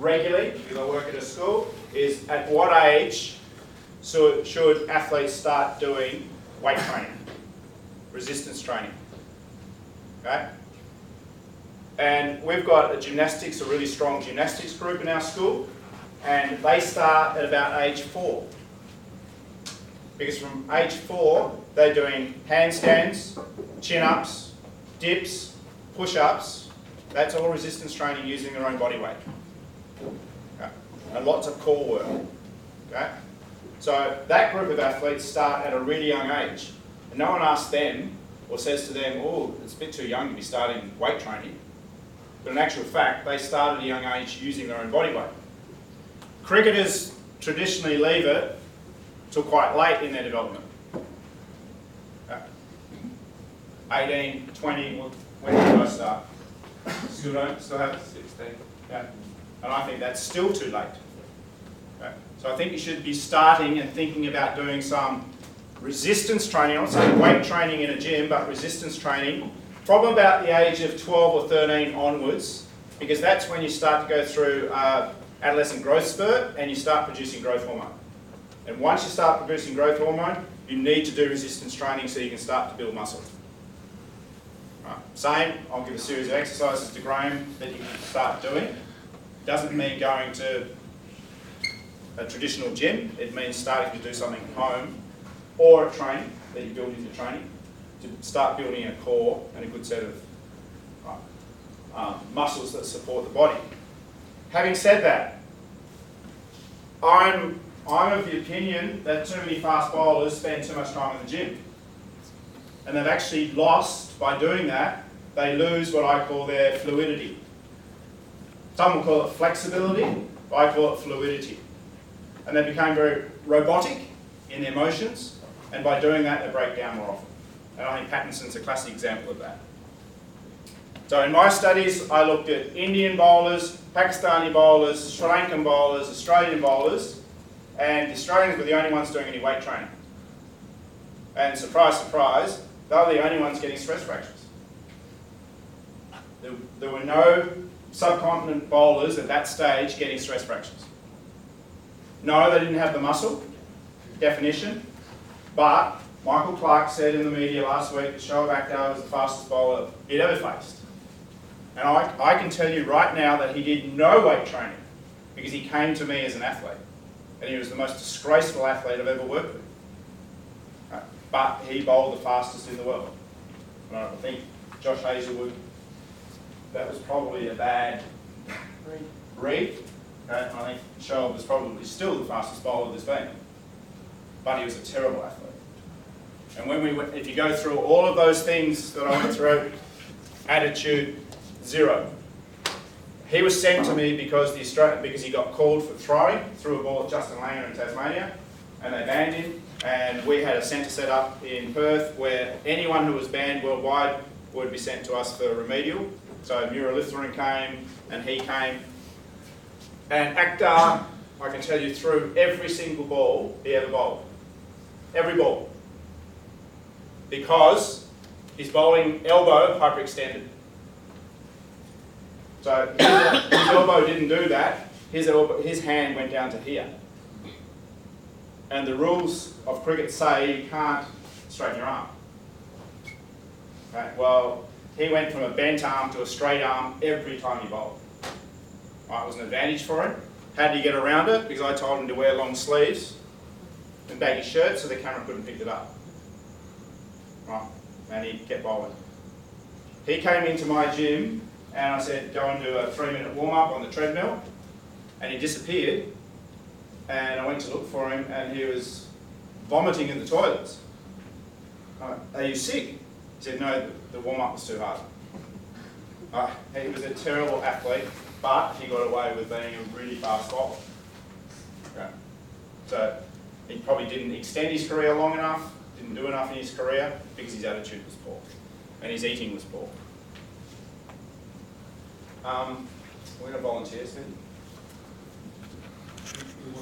regularly, because I work at a school, is at what age should athletes start doing weight training, resistance training, okay? And we've got a really strong gymnastics group in our school, and they start at about age 4. Because from age 4, they're doing handstands, chin-ups, dips, push-ups. That's all resistance training using their own body weight. Okay. And lots of core work. Okay? So that group of athletes start at a really young age. And no one asks them or says to them, oh, it's a bit too young to be starting weight training. But in actual fact, they start at a young age using their own body weight. Cricketers traditionally leave it till quite late in their development. 18, 20, when did I start? Still have 16. Yeah. And I think that's still too late. Okay. So I think you should be starting and thinking about doing some resistance training. I'm not saying weight training in a gym, but resistance training from about the age of 12 or 13 onwards, because that's when you start to go through adolescent growth spurt and you start producing growth hormone. And once you start producing growth hormone, you need to do resistance training so you can start to build muscle. Right. Same, I'll give a series of exercises to Graham that you can start doing. Doesn't mean going to a traditional gym, it means starting to do something at home or at training that you build into training to start building a core and a good set of muscles that support the body. Having said that, I'm of the opinion that too many fast bowlers spend too much time in the gym. And they've actually lost, by doing that, they lose what I call their fluidity. Some will call it flexibility, but I call it fluidity. And they become very robotic in their motions, and by doing that, they break down more often. And I think Pattinson's a classic example of that. So in my studies, I looked at Indian bowlers, Pakistani bowlers, Sri Lankan bowlers, Australian bowlers, and the Australians were the only ones doing any weight training. And surprise, surprise, they were the only ones getting stress fractures. There were no subcontinent bowlers at that stage getting stress fractures. No, they didn't have the muscle, definition, but Michael Clarke said in the media last week that Shoaib Akhtar was the fastest bowler he'd ever faced. And I can tell you right now that he did no weight training because he came to me as an athlete. And he was the most disgraceful athlete I've ever worked with. But he bowled the fastest in the world. And I think Josh Hazlewood, that was probably a bad read. I think Shoaib was probably still the fastest bowler there's been. But he was a terrible athlete. And when if you go through all of those things that I went through, attitude, 0. He was sent to me because he got called for throwing, threw a ball at Justin Langer in Tasmania, and they banned him. And we had a centre set up in Perth where anyone who was banned worldwide would be sent to us for remedial. So Muralitharan came, and he came. And Akhtar, I can tell you, threw every single ball he ever bowled. Every ball. Because his bowling elbow hyperextended. So his elbow didn't do that, his hand went down to here. And the rules of cricket say you can't straighten your arm. Okay, well, he went from a bent arm to a straight arm every time he bowled. Right, it was an advantage for him. How did he get around it? Because I told him to wear long sleeves and baggy shirts so the camera couldn't pick it up. Right, and he kept bowling. He came into my gym and I said, go and do a 3-minute warm-up on the treadmill. And he disappeared. And I went to look for him and he was vomiting in the toilets. Are you sick? He said, no, the warm-up was too hard. He was a terrible athlete, but he got away with being a really fast bowler. Okay. So he probably didn't extend his career long enough, didn't do enough in his career because his attitude was poor and his eating was poor. We're going to volunteer, Steve.